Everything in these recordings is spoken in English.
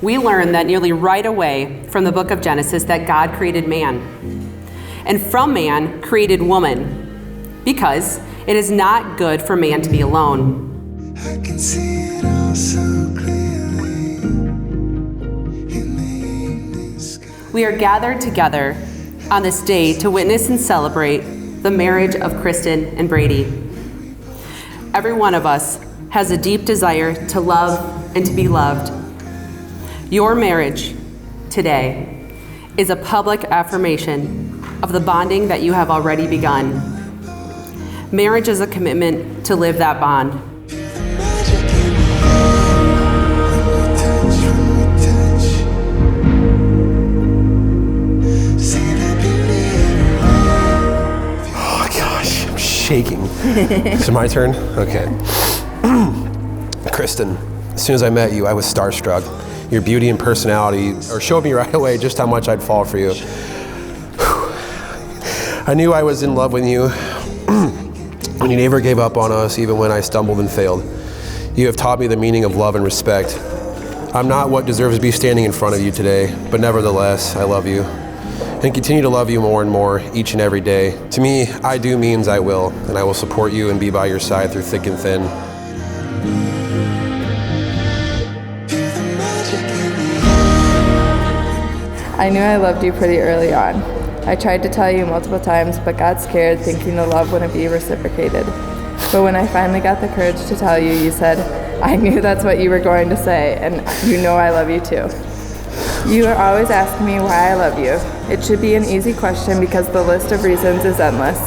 we learn that nearly right away from the book of Genesis that God created man, and from man created woman, because it is not good for man to be alone. I can see it all so clearly in the evening sky. We are gathered together on this day to witness and celebrate the marriage of Kristen and Brady. Every one of us has a deep desire to love and to be loved. Your marriage today is a public affirmation of the bonding that you have already begun. Marriage is a commitment to live that bond. Oh gosh, I'm shaking. Is it my turn? Okay. Kristen, as soon as I met you, I was starstruck. Your beauty and personality showed me right away just how much I'd fall for you. I knew I was in love with you, and you never gave up on us even when I stumbled and failed. You have taught me the meaning of love and respect. I'm not what deserves to be standing in front of you today, but nevertheless, I love you and continue to love you more and more each and every day. To me, I do means I will, and I will support you and be by your side through thick and thin. I knew I loved you pretty early on. I tried to tell you multiple times, but got scared thinking the love wouldn't be reciprocated. But when I finally got the courage to tell you, you said, I knew that's what you were going to say, and you know I love you too. You are always asking me why I love you. It should be an easy question because the list of reasons is endless.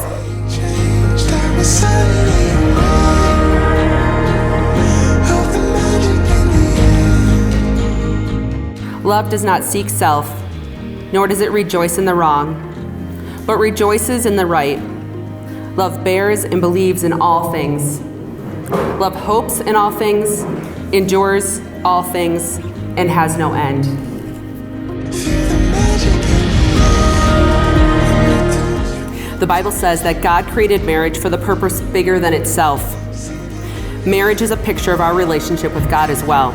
Love does not seek self, nor does it rejoice in the wrong, but rejoices in the right. Love bears and believes in all things. Love hopes in all things, endures all things, and has no end. The Bible says that God created marriage for the purpose bigger than itself. Marriage is a picture of our relationship with God as well.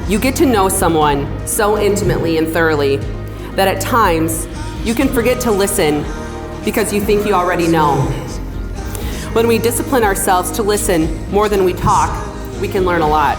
You get to know someone so intimately and thoroughly that at times you can forget to listen because you think you already know. When we discipline ourselves to listen more than we talk, we can learn a lot.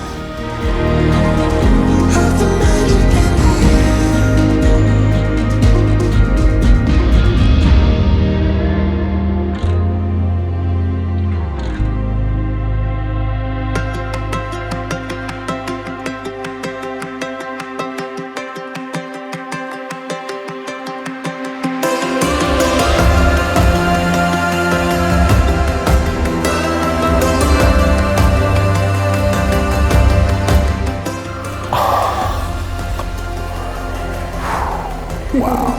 Wow.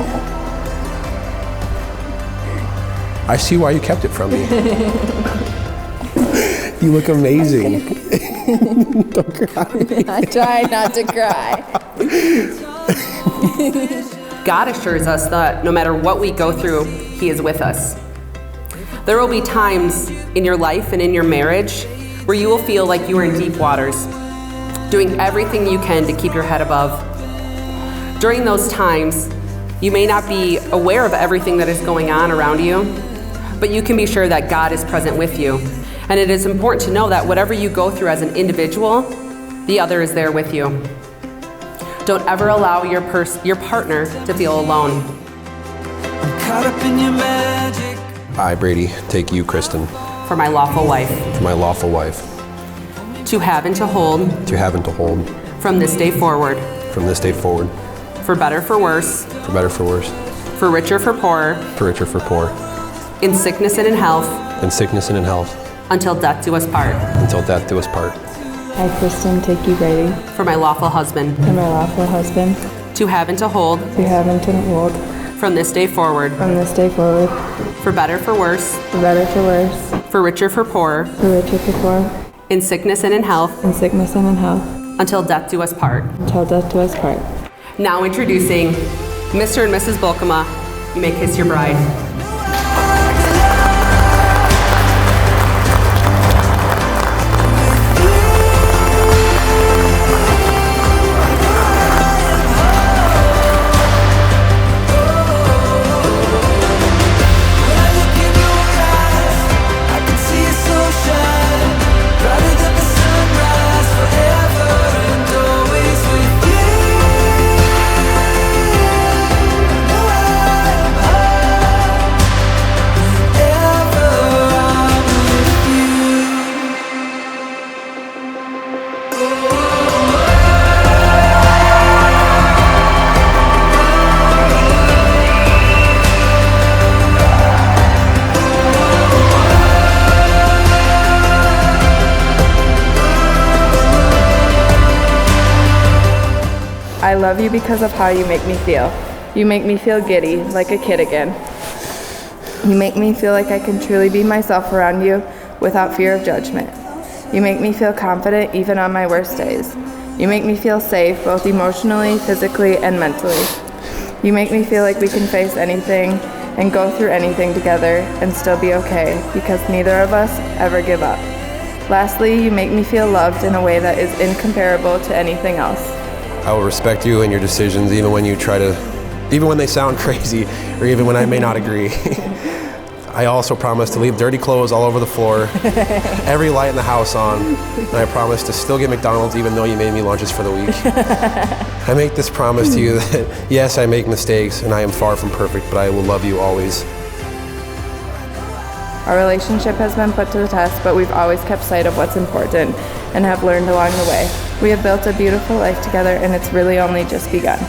I see why you kept it from me. You look amazing. Don't cry. I try not to cry. God assures us that no matter what we go through, He is with us. There will be times in your life and in your marriage where you will feel like you are in deep waters, doing everything you can to keep your head above. During those times, you may not be aware of everything that is going on around you, but you can be sure that God is present with you. And it is important to know that whatever you go through as an individual, the other is there with you. Don't ever allow your partner to feel alone. Caught up in your magic. I, Brady, take you, Kristen, For my lawful wife, for my lawful wife, to have and to hold, to have and to hold, from this day forward, from this day forward, for better, for worse, for better, for worse, for richer, for poorer, for richer, for poor, in sickness and in health, in sickness and in health, until death do us part. until death do us part. I, Kristen, take you, Brady, For my lawful husband, for my lawful husband, to have and to hold, to have and to hold, from this day forward, from this day forward, for better, for worse, for better, for worse, for richer, for poorer, for richer, for poor, in sickness and in health, in sickness and in health, until death do us part. until death do us part. Now introducing Mr. and Mrs. Bolkema. You may kiss your bride. love you because of how you make me feel. You make me feel giddy, like a kid again. You make me feel like I can truly be myself around you without fear of judgment. You make me feel confident even on my worst days. You make me feel safe, both emotionally, physically, and mentally. You make me feel like we can face anything and go through anything together and still be okay, because neither of us ever give up. Lastly, you make me feel loved in a way that is incomparable to anything else. I will respect you and your decisions even when they sound crazy or even when I may not agree. I also promise to leave dirty clothes all over the floor, every light in the house on, and I promise to still get McDonald's even though you made me lunches for the week. I make this promise to you that yes, I make mistakes and I am far from perfect, but I will love you always. Our relationship has been put to the test, but we've always kept sight of what's important and have learned along the way. We have built a beautiful life together, and it's really only just begun.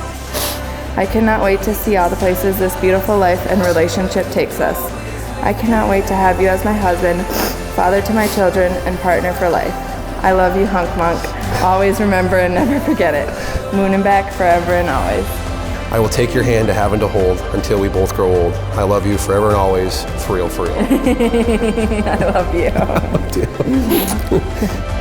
I cannot wait to see all the places this beautiful life and relationship takes us. I cannot wait to have you as my husband, father to my children, and partner for life. I love you, Hunk Monk. Always remember and never forget it. Moon and back forever and always. I will take your hand to have and to hold until we both grow old. I love you forever and always, for real, for real. I love you. I love you.